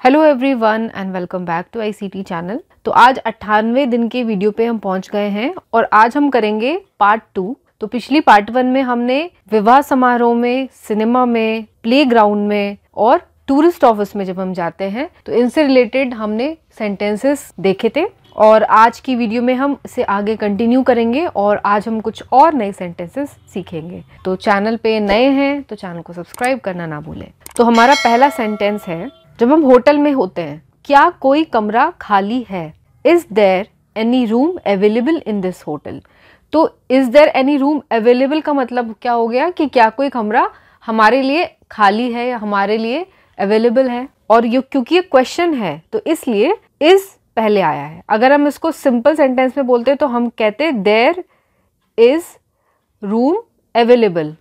Hello everyone and welcome back to ICT channel. तो आज 98वें दिन के वीडियो पे हम पहुंच गए हैं और आज हम करेंगे पार्ट 2। तो पिछली पार्ट 1 में हमने विवाह समारोह में, सिनेमा में, प्लेग्राउंड में और टूरिस्ट ऑफिस में जब हम जाते हैं तो इनसे रिलेटेड हमने सेंटेंसेस देखे थे और आज की वीडियो में हम इसे आगे कंटिन्यू करेंगे और आज हम कुछ और नए सेंटेंसेस सीखेंगे। तो चैनल पे नए हैं तो चैनल को सब्सक्राइब करना ना भूलें। तो हमारा पहला सेंटेंस है, जब हम होटल में होते हैं, क्या कोई कमरा खाली है? Is there any room available in this hotel? तो is there any room available का मतलब क्या हो गया कि क्या कोई कमरा हमारे लिए खाली है या हमारे लिए अवेलेबल है। और ये क्योंकि ये क्वेश्चन है तो इसलिए इज पहले आया है। अगर हम इसको सिंपल सेंटेंस में बोलते तो हम कहते देयर इज रूम अवेलेबल,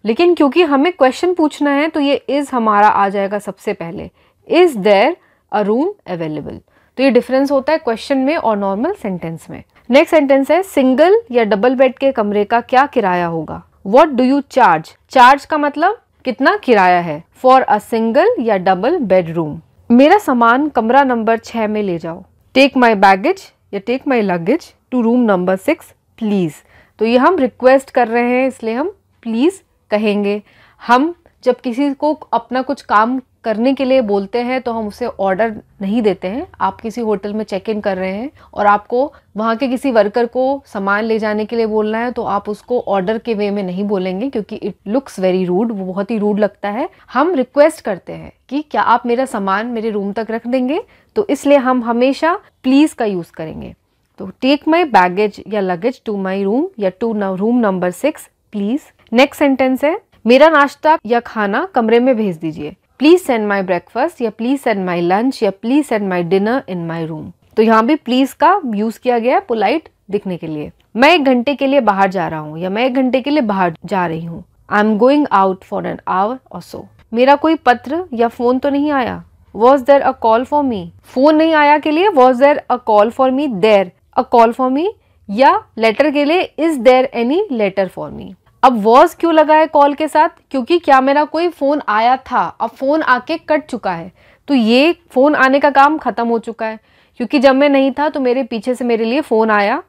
लेकिन क्योंकि हमें क्वेश्चन पूछना है तो ये इज हमारा आ जाएगा सबसे पहले। Is there a room available. तो ये डिफरेंस होता है क्वेश्चन में और नॉर्मल सेंटेंस में। नेक्स्ट सेंटेंस है, सिंगल या डबल बेड के कमरे का क्या किराया होगा? What do you charge? Charge का मतलब कितना किराया है फॉर अ सिंगल या डबल बेडरूम। मेरा सामान कमरा नंबर 6 में ले जाओ। टेक माई बैगेज या take my luggage to room number 6 please. तो ये हम रिक्वेस्ट कर रहे हैं इसलिए हम प्लीज कहेंगे। हम जब किसी को अपना कुछ काम करने के लिए बोलते हैं तो हम उसे ऑर्डर नहीं देते हैं। आप किसी होटल में चेक इन कर रहे हैं और आपको वहाँ के किसी वर्कर को सामान ले जाने के लिए बोलना है तो आप उसको ऑर्डर के वे में नहीं बोलेंगे क्योंकि इट लुक्स वेरी रूड, वो बहुत ही रूड लगता है। हम रिक्वेस्ट करते हैं कि क्या आप मेरा सामान मेरे रूम तक रख देंगे, तो इसलिए हम हमेशा प्लीज का यूज करेंगे। तो टेक माई बैगेज या लगेज टू माई रूम या to room number 6 please. Next sentence है, मेरा नाश्ता या खाना कमरे में भेज दीजिए। प्लीज सेंड माई ब्रेकफास्ट या प्लीज सेंड माई लंच या please send my dinner in my room. तो यहाँ भी प्लीज का यूज किया गया है पोलाइट दिखने के लिए। मैं 1 घंटे के लिए बाहर जा रहा हूँ या मैं 1 घंटे के लिए बाहर जा रही हूँ। I am going out for an hour और सो। मेरा कोई पत्र या फोन तो नहीं आया। Was there a call for me? Phone नहीं आया के लिए was there a call for me, there a call for me. या लेटर के लिए is there any letter for me. अब वॉज क्यों लगा है कॉल के साथ? क्योंकि क्या मेरा कोई फोन आया था, अब फोन आके कट चुका है तो ये फोन आने का काम खत्म हो चुका है। क्योंकि जब मैं नहीं था तो मेरे पीछे से मेरे लिए फोन आया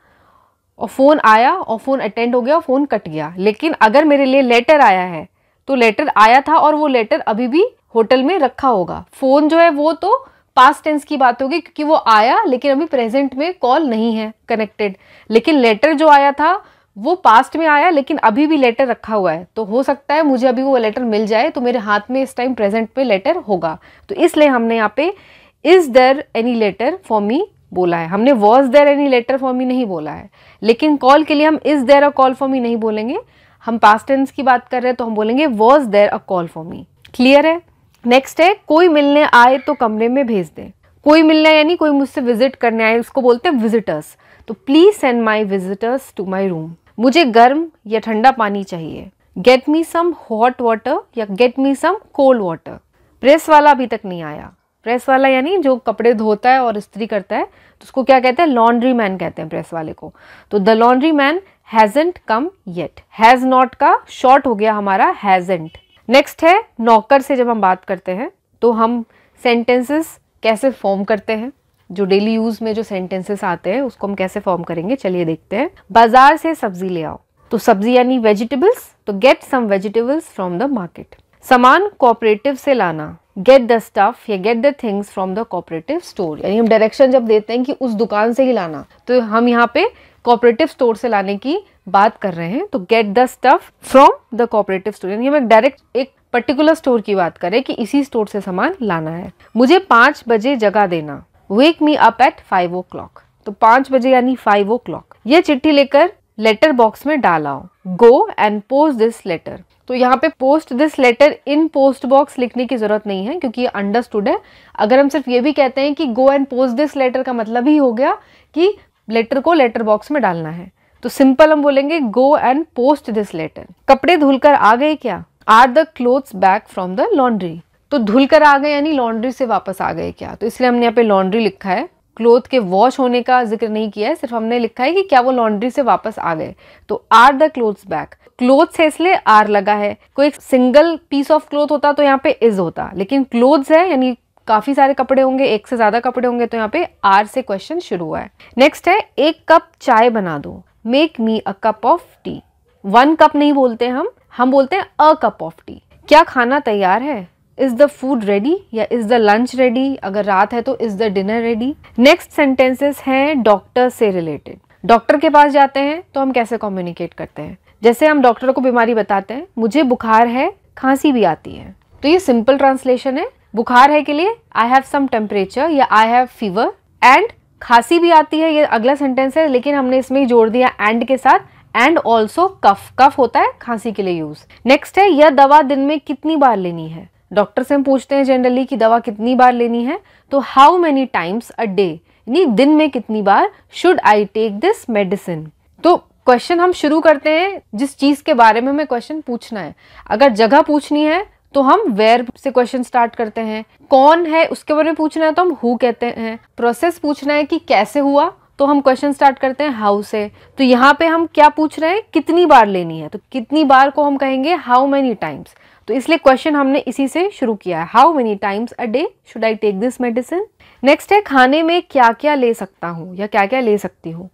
और फोन अटेंड हो गया और फोन कट गया। लेकिन अगर मेरे लिए लेटर आया है तो लेटर आया था और वो लेटर अभी भी होटल में रखा होगा। फोन जो है वो तो पास्ट टेंस की बात होगी क्योंकि वो आया लेकिन अभी प्रेजेंट में कॉल नहीं है कनेक्टेड। लेकिन लेटर जो आया था वो पास्ट में आया लेकिन अभी भी लेटर रखा हुआ है, तो हो सकता है मुझे अभी वो लेटर मिल जाए तो मेरे हाथ में इस टाइम प्रेजेंट पे लेटर होगा। तो इसलिए हमने यहाँ पे is there any letter for me बोला है। हमने was there any letter for me नहीं बोला है। लेकिन कॉल के लिए हम is there a call for me नहीं बोलेंगे। हम पास्ट टेंस की बात कर रहे हैं तो हम बोलेंगे was there a call for me. Clear है? नेक्स्ट है, कोई मिलने आए तो कमरे में भेज दे। कोई मिलने यानी कोई मुझसे विजिट करने आए, उसको बोलते हैं विजिटर्स। तो please send my visitors to my room. मुझे गर्म या ठंडा पानी चाहिए। Get me some hot water या get me some cold water. Press वाला अभी तक नहीं आया। प्रेस वाला यानी जो कपड़े धोता है और इस्त्री करता है तो उसको क्या कहते हैं? लॉन्ड्री मैन कहते हैं प्रेस वाले को। तो the laundry man hasn't come yet. Has not का शॉर्ट हो गया हमारा हैजंट। नेक्स्ट है, नौकर से जब हम बात करते हैं तो हम सेंटेंसेस कैसे फॉर्म करते हैं। जो डेली यूज में जो सेंटेंसेस आते हैं उसको हम कैसे फॉर्म करेंगे, चलिए देखते हैं। बाजार से सब्जी ले आओ। तो सब्जी यानी वेजिटेबल्स, तो get some vegetables from the market. सामान कोऑपरेटिव से लाना। गेट द स्टफ या get the things from the cooperative store. यानी हम डायरेक्शन जब देते हैं कि उस दुकान से ही लाना तो हम यहाँ पे कोऑपरेटिव स्टोर से लाने की बात कर रहे हैं। तो gate the stuff from the cooperative store यानी हम डायरेक्ट एक पर्टिकुलर स्टोर की बात करें कि इसी स्टोर से सामान लाना है। मुझे 5 बजे जगा देना। वेक मी अप एट 5 o'clock। तो 5 बजे यानी 5 o'clock। ये चिट्ठी लेकर लेटर बॉक्स में डालाओ। Go and post this letter. तो यहाँ पे post this letter in post box लिखने की जरूरत नहीं है क्योंकि ये अंडरस्टूड है। अगर हम सिर्फ ये भी कहते हैं कि go and post this letter का मतलब ही हो गया कि लेटर को लेटर बॉक्स में डालना है। तो सिंपल हम बोलेंगे go and post this letter. कपड़े धुलकर आ गए क्या? Are the clothes back from the laundry. तो धुल कर आ गए यानी लॉन्ड्री से वापस आ गए क्या? तो इसलिए हमने यहाँ पे लॉन्ड्री लिखा है। क्लोथ के वॉश होने का जिक्र नहीं किया है, सिर्फ हमने लिखा है कि क्या वो लॉन्ड्री से वापस आ गए। तो are the clothes back. Cloth से इसलिए आर लगा है। कोई सिंगल पीस ऑफ क्लोथ होता तो यहाँ पे इज होता, लेकिन क्लोथ्स है यानी काफी सारे कपड़े होंगे, एक से ज्यादा कपड़े होंगे, तो यहाँ पे आर से क्वेश्चन शुरू हुआ है। नेक्स्ट है 1 कप चाय बना दो, make me a cup of T. 1 cup नहीं बोलते हम बोलते हैं अ कप ऑफ टी। क्या खाना तैयार है? इज द फूड रेडी या इज द लंच रेडी? अगर रात है तो is the dinner ready? Next sentences हैं डॉक्टर से रिलेटेड। डॉक्टर के पास जाते हैं तो हम कैसे कम्युनिकेट करते हैं? जैसे हम डॉक्टर को बीमारी बताते हैं, मुझे बुखार है, खांसी भी आती है, तो ये सिंपल ट्रांसलेशन है। बुखार है के लिए आई हैव सम टेम्परेचर या आई हैव फीवर, एंड खांसी भी आती है, ये अगला सेंटेंस है, लेकिन हमने इसमें जोड़ दिया एंड के साथ, एंड ऑल्सो कफ। कफ होता है खांसी के लिए यूज। नेक्स्ट है यह दवा दिन में कितनी बार लेनी है? डॉक्टर से हम पूछते हैं जनरली कि दवा कितनी बार लेनी है, तो how many times a day, यानी दिन में कितनी बार should I take this medicine. तो क्वेश्चन हम शुरू करते हैं जिस चीज के बारे में हमें क्वेश्चन पूछना है। अगर जगह पूछनी है तो हम वेयर से क्वेश्चन स्टार्ट करते हैं। कौन है उसके बारे में पूछना है तो हम हु कहते हैं। प्रोसेस पूछना है कि कैसे हुआ तो हम क्वेश्चन स्टार्ट करते हैं हाउ से। तो यहाँ पे हम क्या पूछ रहे हैं? कितनी बार लेनी है, तो कितनी बार को हम कहेंगे हाउ मेनी टाइम्स। तो इसलिए क्वेश्चन हमने इसी से शुरू किया है, how many times a day should I take this medicine. Next है खाने में क्या क्या ले सकता हूँ या क्या क्या ले सकती हूँ।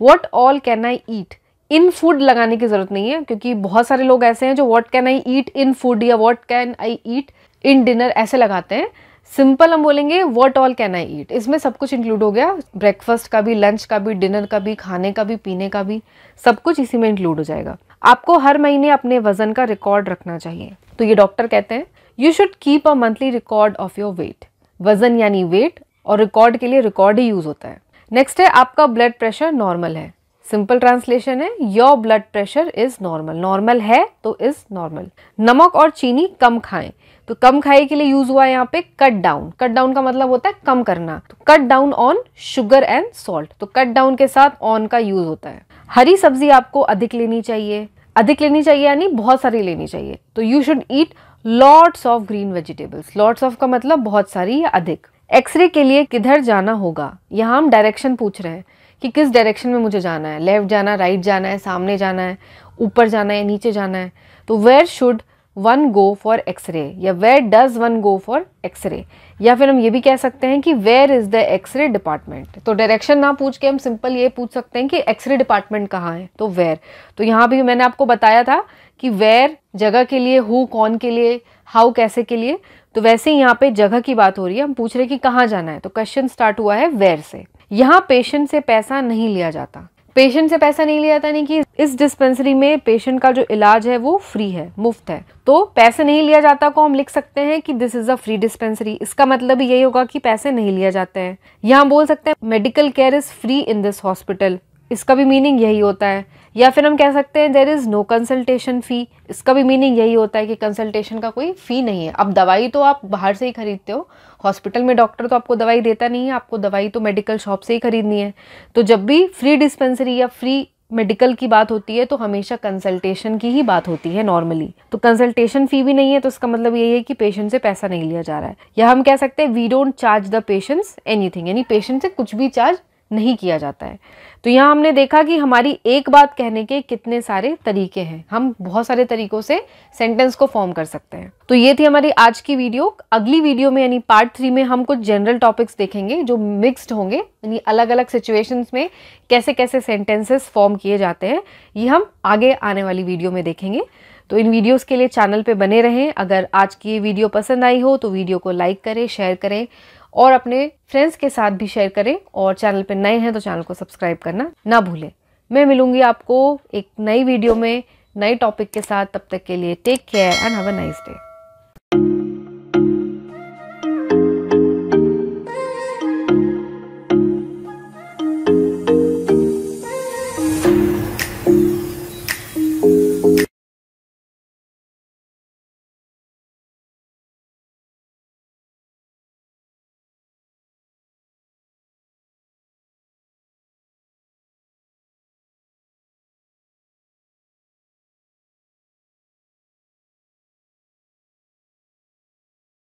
What all can I eat. In food लगाने की जरूरत नहीं है, क्योंकि बहुत सारे लोग ऐसे हैं जो what can I eat in food या what can I eat in dinner ऐसे लगाते हैं। सिंपल हम बोलेंगे what all can I eat. इसमें सब कुछ इंक्लूड हो गया, ब्रेकफास्ट का भी, लंच का भी, डिनर का भी, खाने का भी, पीने का भी, सब कुछ इसी में इंक्लूड हो जाएगा। आपको हर महीने अपने वजन का रिकॉर्ड रखना चाहिए। तो ये डॉक्टर कहते हैं you should keep a monthly record of your weight. वजन यानी वेट, और रिकॉर्ड के लिए रिकॉर्ड ही यूज होता है। नेक्स्ट है आपका ब्लड प्रेशर नॉर्मल है। सिंपल ट्रांसलेशन है your blood pressure is normal. Normal है तो इज नॉर्मल। नमक और चीनी कम खाएं, तो कम खाए के लिए यूज हुआ है यहाँ पे कट डाउन। कट डाउन का मतलब होता है कम करना, तो cut down on sugar and salt. तो कट डाउन के साथ ऑन का यूज होता है। हरी सब्जी आपको अधिक लेनी चाहिए। अधिक लेनी चाहिए यानी बहुत सारी लेनी चाहिए, तो you should eat lots of green vegetables. Lots of का मतलब बहुत सारी या अधिक। एक्सरे के लिए किधर जाना होगा, यहाँ हम डायरेक्शन पूछ रहे हैं कि किस डायरेक्शन में मुझे जाना है। लेफ्ट जाना, राइट जाना है, सामने जाना है, ऊपर जाना है, नीचे जाना है। तो where should one go for X-ray या where does one go for X-ray, या फिर हम ये भी कह सकते हैं कि where is the X-ray department. तो डायरेक्शन ना पूछ के हम सिंपल ये पूछ सकते हैं कि एक्सरे डिपार्टमेंट कहाँ है, तो वेयर। तो यहाँ भी मैंने आपको बताया था कि वेयर जगह के लिए, हु कौन के लिए, हाउ कैसे के लिए। तो वैसे ही यहाँ पे जगह की बात हो रही है, हम पूछ रहे हैं कि कहाँ जाना है, तो क्वेश्चन स्टार्ट हुआ है वेयर से। यहाँ पेशेंट से पैसा नहीं लिया जाता। पेशेंट से पैसा नहीं लिया जाता नहीं कि इस डिस्पेंसरी में पेशेंट का जो इलाज है वो फ्री है, मुफ्त है। तो पैसे नहीं लिया जाता को हम लिख सकते हैं कि this is a free dispensary. इसका मतलब यही होगा कि पैसे नहीं लिया जाते हैं। यहाँ बोल सकते हैं medical care is free in this hospital. इसका भी मीनिंग यही होता है। या फिर हम कह सकते हैं देयर इज नो कंसल्टेशन फी। इसका भी मीनिंग यही होता है कि कंसल्टेशन का कोई फी नहीं है। अब दवाई तो आप बाहर से ही खरीदते हो, हॉस्पिटल में डॉक्टर तो आपको दवाई देता नहीं है, आपको दवाई तो मेडिकल शॉप से ही खरीदनी है। तो जब भी फ्री डिस्पेंसरी या फ्री मेडिकल की बात होती है तो हमेशा कंसल्टेशन की ही बात होती है नॉर्मली। तो कंसल्टेशन फी भी नहीं है, तो इसका मतलब यही है कि पेशेंट से पैसा नहीं लिया जा रहा है। या हम कह सकते हैं we don't charge the patients anything, यानी पेशेंट से कुछ भी चार्ज नहीं किया जाता है। तो यहाँ हमने देखा कि हमारी एक बात कहने के कितने सारे तरीके हैं। हम बहुत सारे तरीकों से सेंटेंस को फॉर्म कर सकते हैं। तो ये थी हमारी आज की वीडियो। अगली वीडियो में यानी पार्ट 3 में हम कुछ जनरल टॉपिक्स देखेंगे जो मिक्स्ड होंगे, यानी अलग अलग सिचुएशंस में कैसे कैसे सेंटेंसेस फॉर्म किए जाते हैं, ये हम आगे आने वाली वीडियो में देखेंगे। तो इन वीडियोस के लिए चैनल पे बने रहें। अगर आज की ये वीडियो पसंद आई हो तो वीडियो को लाइक करें, शेयर करें और अपने फ्रेंड्स के साथ भी शेयर करें। और चैनल पे नए हैं तो चैनल को सब्सक्राइब करना ना भूलें। मैं मिलूंगी आपको एक नई वीडियो में नए टॉपिक के साथ। तब तक के लिए take care and have a nice day.